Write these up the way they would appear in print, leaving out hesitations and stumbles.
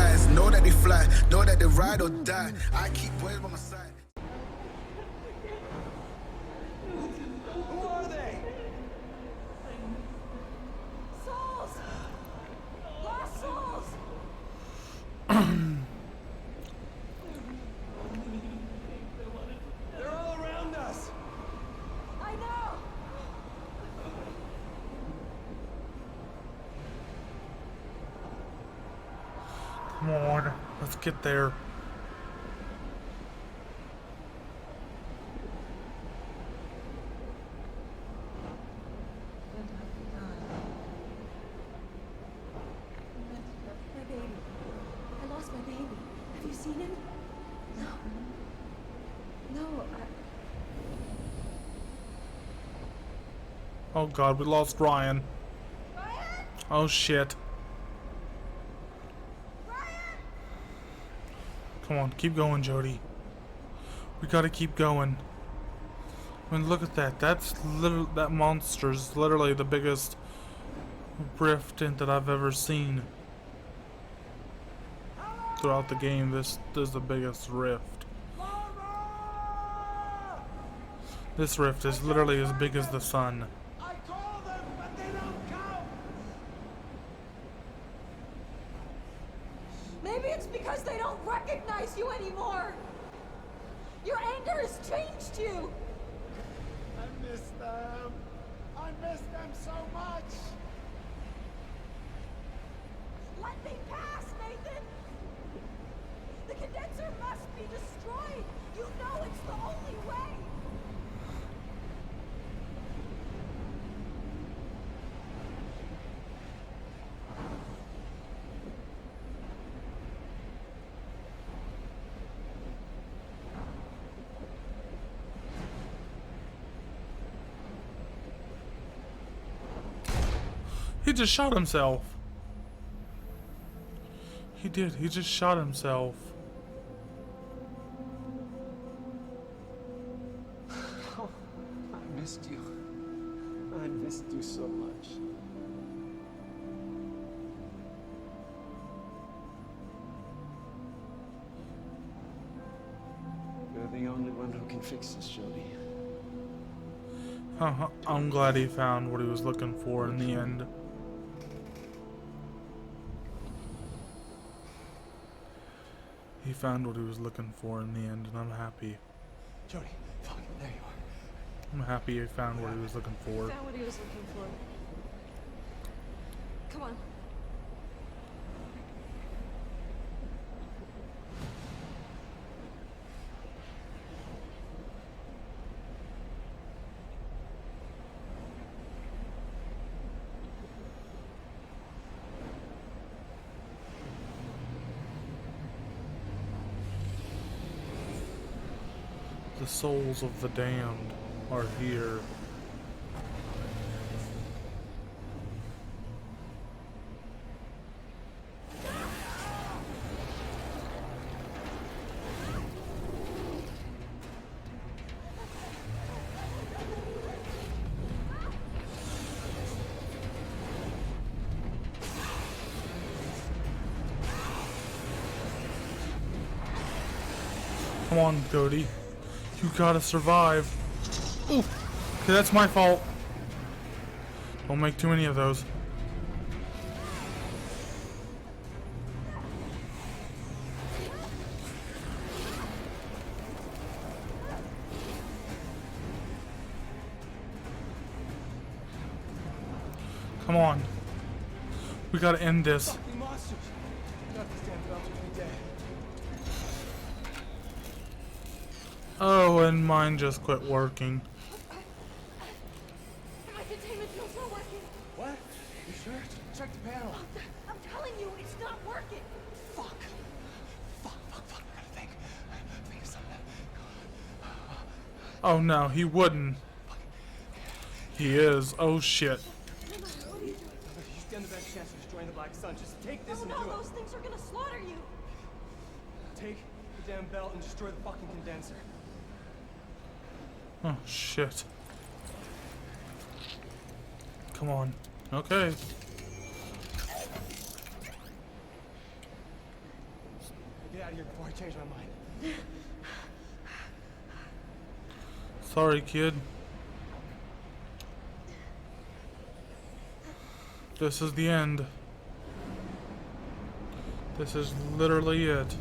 guys. Know that they fly, know that they ride or die. I keep boys by my side. Who are they? Souls! Lost souls! They're all around us. I know! Come on, let's get there. My baby. I lost my baby. Have you seen him? No. No, Oh god, we lost Ryan. Ryan! Oh shit. Ryan! Come on, keep going, Jodie. We gotta keep going. I mean, look at that. That's literally, that monster's literally the biggest rift that I've ever seen. Throughout the game, this is the biggest rift. This rift is literally as big as the sun. I call them, but they don't come. Maybe it's because they don't recognize you anymore! Your anger has changed you! I miss them. I miss them so much. Let me pass, Nathan! The condenser must be destroyed! You know it's the only way! He just shot himself. He did. He just shot himself. Oh, I missed you. I missed you so much. You're the only one who can fix this, Jodie. I'm glad he found what he was looking for in the end. He found what he was looking for in the end, and I'm happy. Jodie, fuck, there you are. I'm happy he found what he was looking for. Found what he was looking for. Come on. The souls of the damned are here. Come on, Jodie. You gotta survive. Ooh. Okay, that's my fault. Don't make too many of those. Come on. We gotta end this. Fucking monsters. Not this damn Belgian will be dead. Oh, and mine just quit working. My containment field's not working. What? You sure? Check the panel. I'm telling you, it's not working. Fuck. Fuck. I gotta think. Think of something. Oh no, he wouldn't. He is. Oh shit. What are you doing? You stand the best chance of destroying the Black Sun. Just take this and No, do it. those things are gonna slaughter you. Take the damn belt and destroy the fucking condenser. Oh shit. Come on. Okay. out of here before I change my mind. Sorry, kid. This is the end. This is literally it.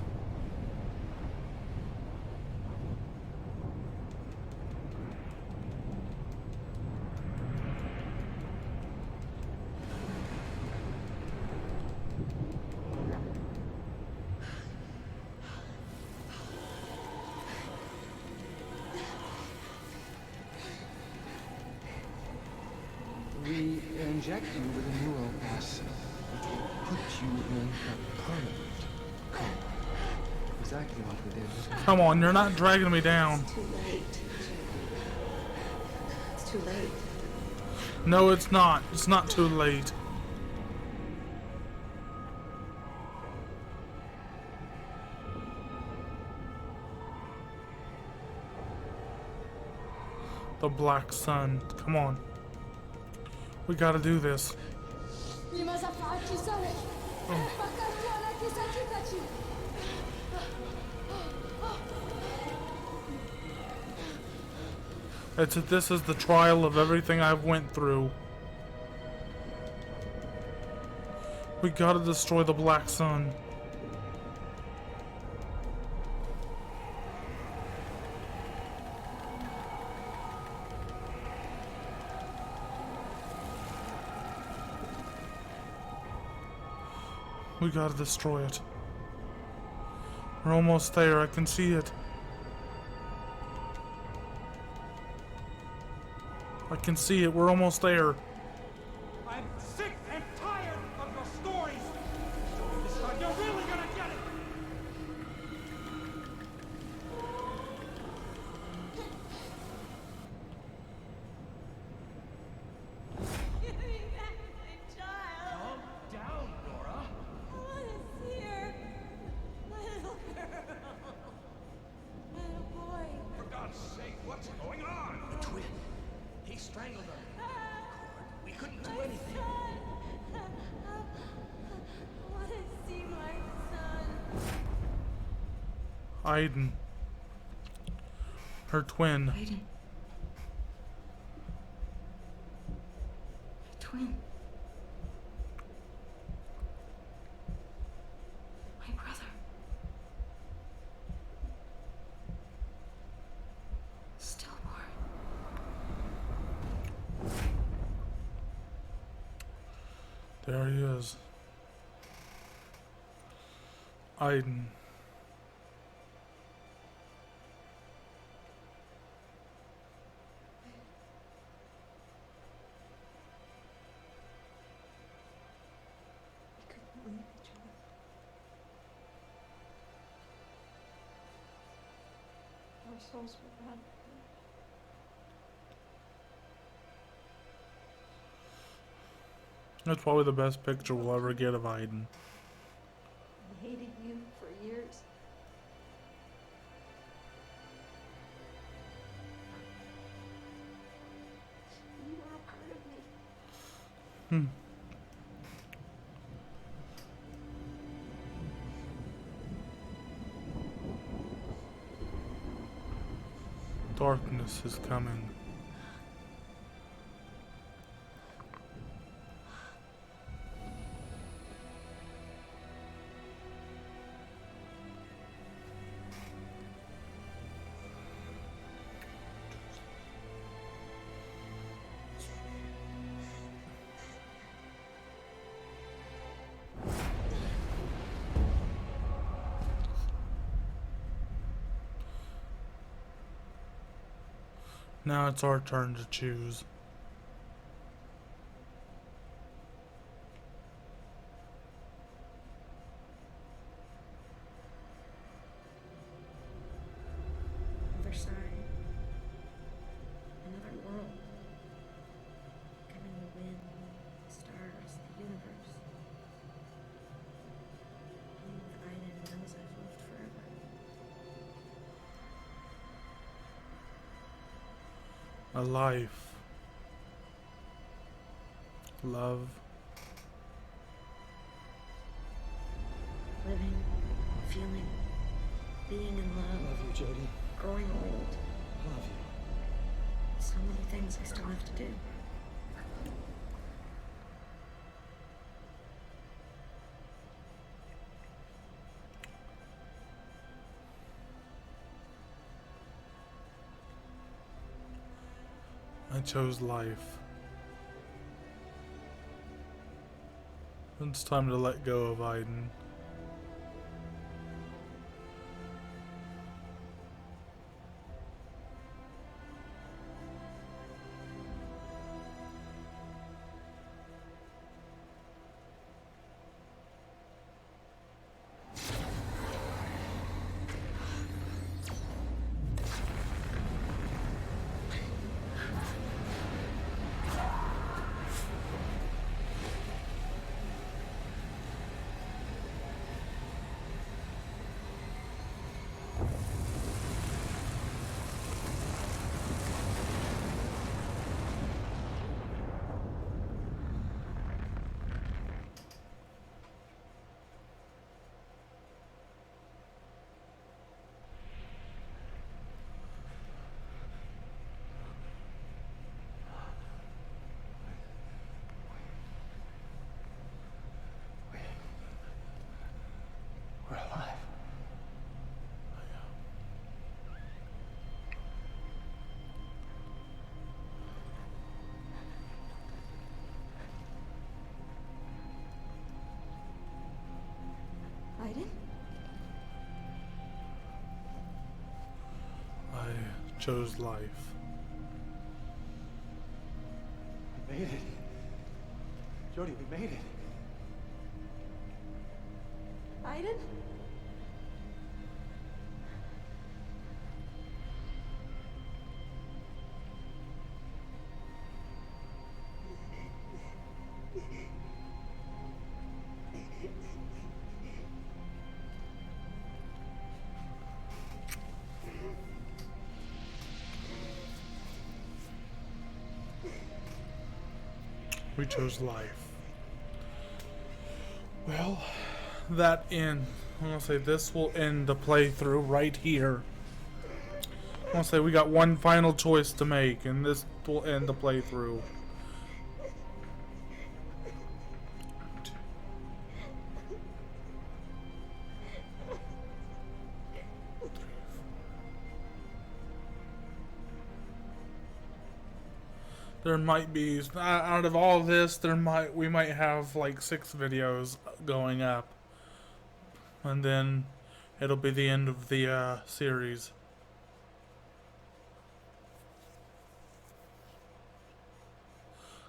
We inject you with a neural acid, which will put you in a permanent coma. Exactly like we did. Come on, you're not dragging me down. Too late. It's too late. No, it's not. It's not too late. The black sun. Come on. We gotta do this. This is the trial of everything I've went through. We gotta destroy the black sun. We gotta destroy it. We're almost there. I can see it. I can see it. We're almost there. I'm sick and tired of your stories. This time you're really gonna get it. Give me back my child. Calm down, Nora. I want to see her. My little girl. My little boy. For God's sake, what's going on? The twin. He strangled her. We couldn't do anything. Son. I want to see my son. Aiden. Her twin. Aiden. My twin. My brother. Stillborn. There he is. Aiden. We couldn't leave each other. Our souls were one. That's probably the best picture we'll ever get of Aiden. I hated you for years. You were a part of me. Darkness is coming. Now it's our turn to choose. Another side. Another world. Coming the wind, the stars, the universe. Being with Aiden knows I've lived forever. A life. Love. Living, feeling, being in I love, love you, Jodie. growing old. I love you. So many things I still have to do. I chose life. It's time to let go of Aiden. We're alive. Aiden? I chose life. We made it. Jodie, we made it. Aiden? We chose life. Well, that end. I'm gonna say this will end the playthrough right here. I'm gonna say we got one final choice to make, and this will end the playthrough. There might be, out of all this, we might have like 6 videos going up, and then it'll be the end of the series.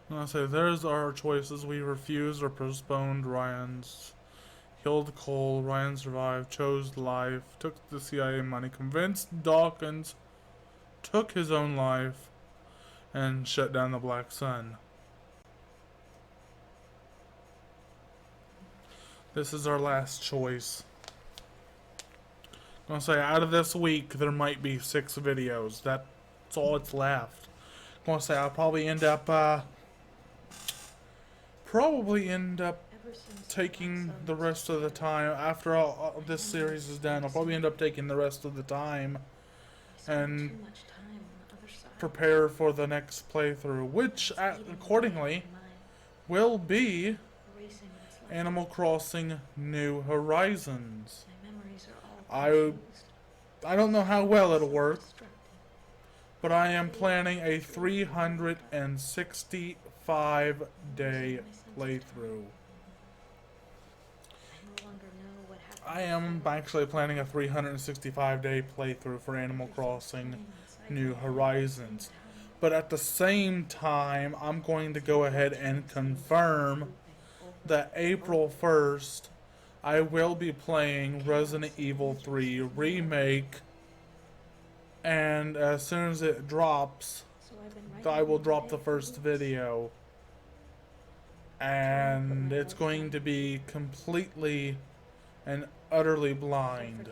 I'm gonna say there's our choices. We refused or postponed Ryan's, killed Cole, Ryan survived, chose life, took the CIA money, convinced Dawkins, took his own life, and shut down the Black Sun. This is our last choice. I'm gonna say out of this week there might be 6 videos. That's all it's left. I'm gonna say I'll probably end up taking the rest of the time after all this series is done. I'll probably end up taking the rest of the time and prepare for the next playthrough, which accordingly will be Animal Crossing New Horizons. I don't know how well it'll work, but I am planning a 365-day playthrough. I am actually planning a 365-day playthrough for Animal Crossing New Horizons. But at the same time, I'm going to go ahead and confirm that April 1st, I will be playing Resident Evil 3 Remake. And as soon as it drops, I will drop the first video. And it's going to be completely and utterly blind.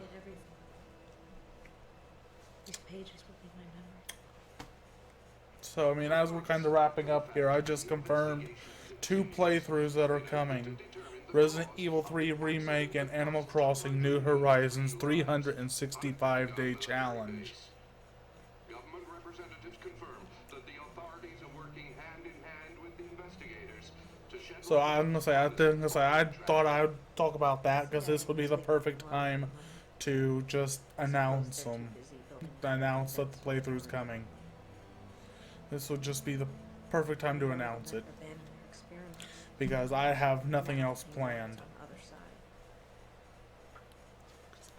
So, I mean, as we're kind of wrapping up here, I just confirmed 2 playthroughs that are coming. Resident Evil 3 Remake, and Animal Crossing New Horizons 365-day challenge. Government representatives confirmed that the authorities are working hand in hand with the investigators to shed So light I'm gonna say, I thought I would talk about that because this would be the perfect time to just announce them, announce that the playthrough's coming. This would just be the perfect time to announce it because I have nothing else planned.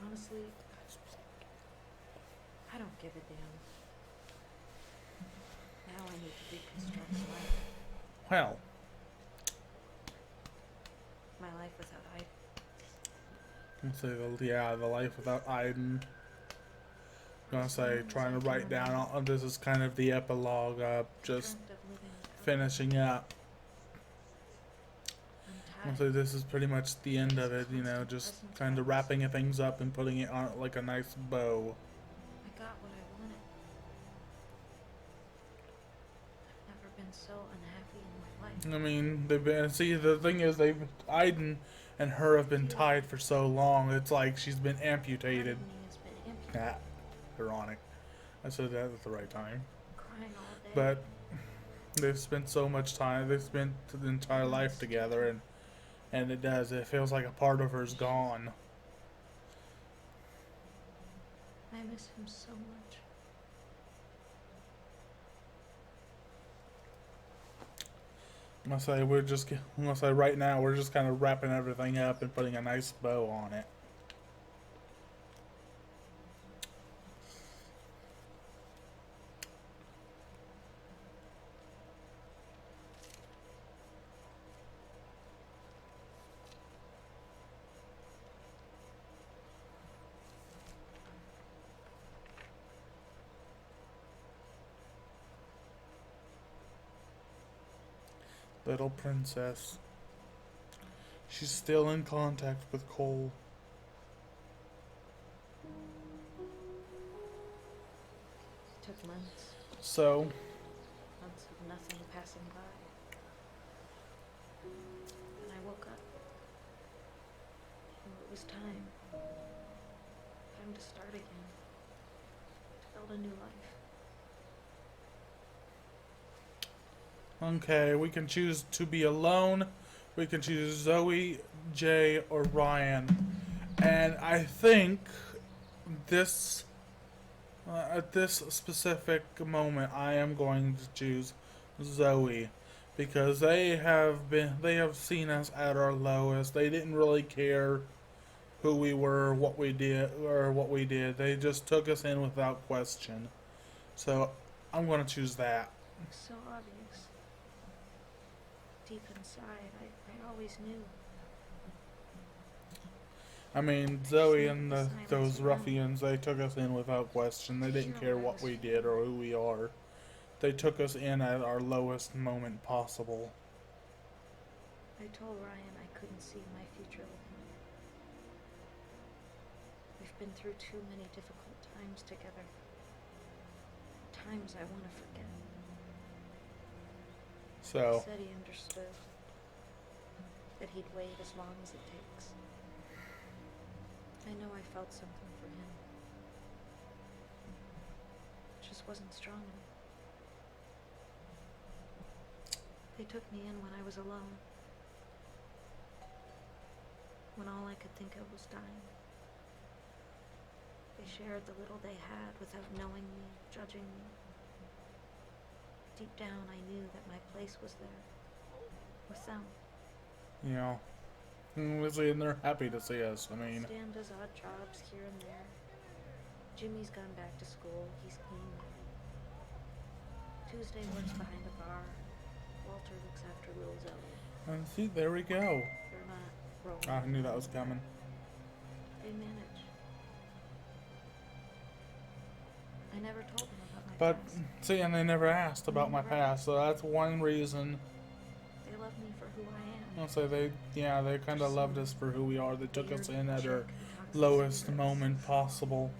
Honestly, I don't give a damn. Now I need to reconstruct life. Well, My life without Aiden. let's say the life without Aiden. I'm gonna say trying to write down all this is kind of the epilogue of just Dreamt of living without finishing up. I'm So tired. this is pretty much the end of it, you know, just kind of wrapping things up and putting it on like a nice bow. I got what I wanted. I've never been so unhappy in my life. I mean, they've been, see, the thing is, Aiden and her have been tied for so long, it's like she's been amputated. Part of me has been amputated, Ironic. I said that at the right time. crying all day. But they've spent so much time, they've spent the entire life together, and it feels like a part of her's gone. I miss him so much. I'm gonna say right now we're just kind of wrapping everything up and putting a nice bow on it. Little princess. She's still in contact with Cole. It took months. So, Months of nothing passing by. And I woke up. And it was time. Time to start again. To build a new life. okay, we can choose to be alone. We can choose Zoe, Jay, or Ryan. And I think this, at this specific moment, I am going to choose Zoe. Because they have seen us at our lowest. They didn't really care who we were, what we did. They just took us in without question. So I'm going to choose that. It's so obvious. Deep inside, I always knew. I mean, Zoe and those ruffians, they took us in without question. They didn't care what we did or who we are. They took us in at our lowest moment possible. I told Ryan I couldn't see my future with him. We've been through too many difficult times together. Times I want to forget. So, He said he understood. That he'd wait as long as it takes. I know I felt something for him. It just wasn't strong enough. They took me in when I was alone. When all I could think of was dying. They shared the little they had without knowing me, judging me. Deep down, I knew that my place was there. With them. you know, and they're happy to see us. I mean, Stan does odd jobs here and there. Jimmy's gone back to school. He's clean. Tuesday works behind a bar. Walter looks after little Zoe. and see, there we go. They're not rolling. I knew that was coming. They manage. I never told them about my But, past. see, and they never asked about my past, so that's one reason. They love me for who I am. I'll say they kind of loved us for who we are. They took us in at our lowest moment possible.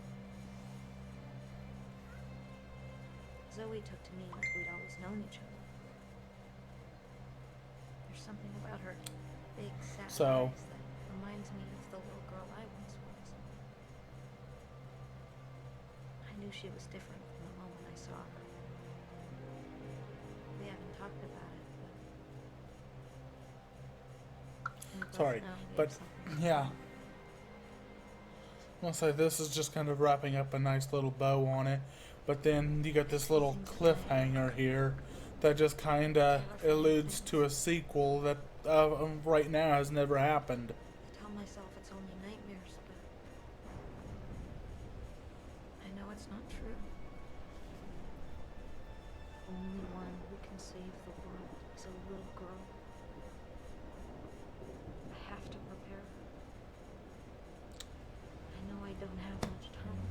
Zoe took to me like we'd always known each other. There's something about her big sad So- eyes that reminds me of the little girl I once was. I knew she was different from the moment I saw her. We haven't talked about it, but we both Sorry, know we have but something. yeah. I'll say this is just kind of wrapping up a nice little bow on it, but then you got this little cliffhanger here that just kind of alludes to a sequel that right now has never happened. I tell myself it's only nightmares, but I know it's not true. Only one who can save the world is a little girl. I have to prepare her. I know I don't have much time.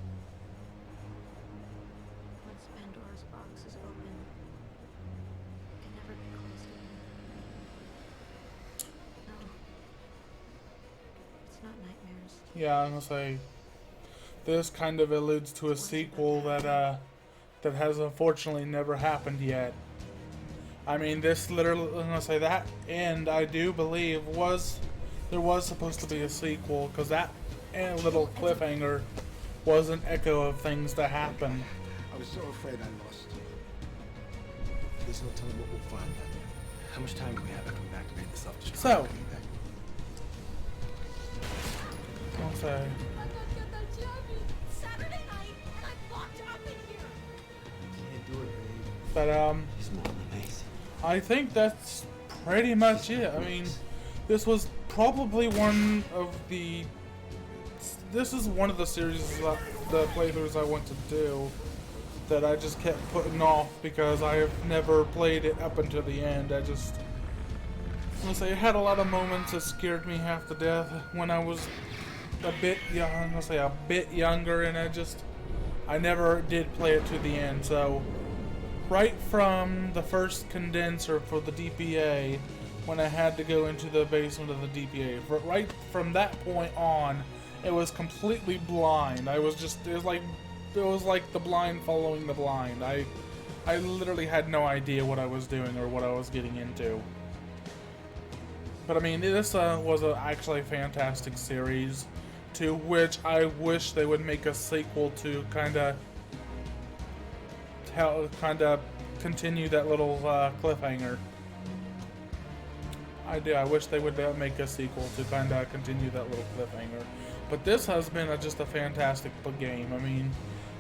Once Pandora's box is open, it can never be closed again. No. It's not nightmares. Yeah, I'm gonna say this kind of alludes to a sequel that that has unfortunately never happened yet. I mean, this literally, I'm gonna say that end, I do believe there was supposed to be a sequel, because that little cliffhanger was an echo of things that happened. I was so afraid I lost you. There's no telling what we'll find. How much time do we have after we activate the self-destruct? So, I'll say, Saturday night, and I'm locked up in here. Can't do it, babe. but He's more than amazing. I think that's pretty much it. I mean, this was probably one of the. This is one of the series, the playthroughs I want to do that I just kept putting off because I have never played it up until the end. I'm gonna say it had a lot of moments that scared me half to death when I was a bit young. I'm gonna say a bit younger, and I never did play it to the end. So, right from the first condenser for the DPA, when I had to go into the basement of the DPA, right from that point on, it was completely blind. It was like the blind following the blind. I literally had no idea what I was doing or what I was getting into. But I mean, this was actually a fantastic series, to which I wish they would make a sequel to kind of continue that little cliffhanger. I do. I wish they would make a sequel to kind of continue that little cliffhanger. But this has been just a fantastic game. I mean,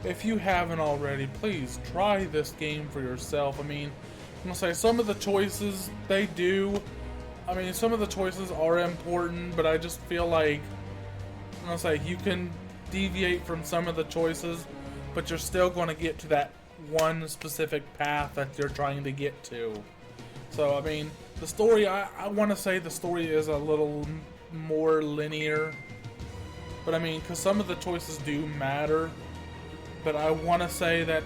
if you haven't already, please try this game for yourself. I mean, I'm gonna say some of the choices they do. I mean, some of the choices are important, but I just feel like I'm gonna say you can deviate from some of the choices, but you're still going to get to that one specific path that you're trying to get to. So, I mean, the story, I want to say the story is a little more linear. But I mean, because some of the choices do matter. But I want to say that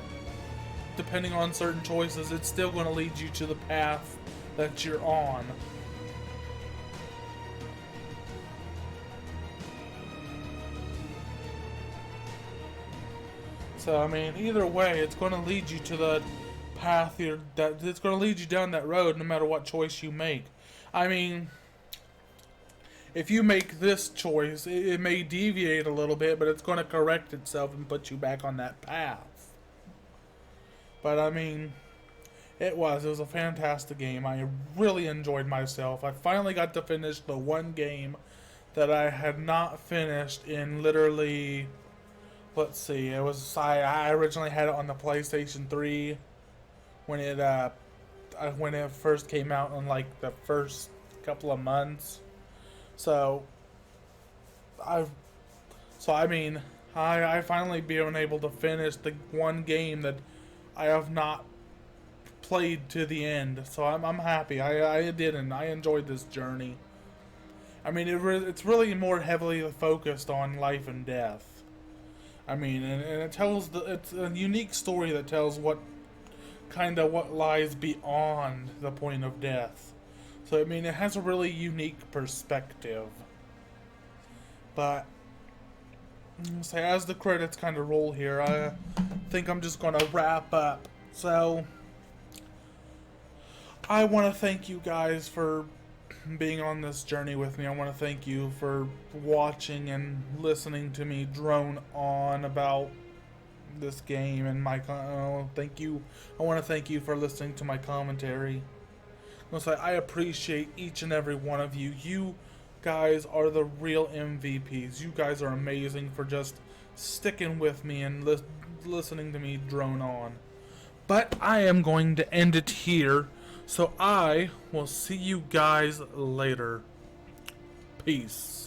depending on certain choices, it's still going to lead you to the path that you're on. So, I mean, either way, it's going to lead you to the path it's going to lead you down that road no matter what choice you make. I mean, if you make this choice, it may deviate a little bit, but it's going to correct itself and put you back on that path. But I mean, it was a fantastic game. I really enjoyed myself. I finally got to finish the one game that I had not finished in literally, let's see, it was, I originally had it on the PlayStation 3 when it first came out in like the first couple of months. So I finally been able to finish the one game that I have not played to the end. So I'm happy. I enjoyed this journey. I mean, it's really more heavily focused on life and death. I mean, and it tells it's a unique story that tells what lies beyond the point of death. So, I mean, it has a really unique perspective. But, so as the credits kind of roll here, I think I'm just going to wrap up. So, I want to thank you guys for being on this journey with me. I want to thank you for watching and listening to me drone on about this game and my thank you. I want to thank you for listening to my commentary. I appreciate each and every one of you. You guys are the real MVPs. You guys are amazing for just sticking with me and listening to me drone on. But I am going to end it here, so I will see you guys later. Peace.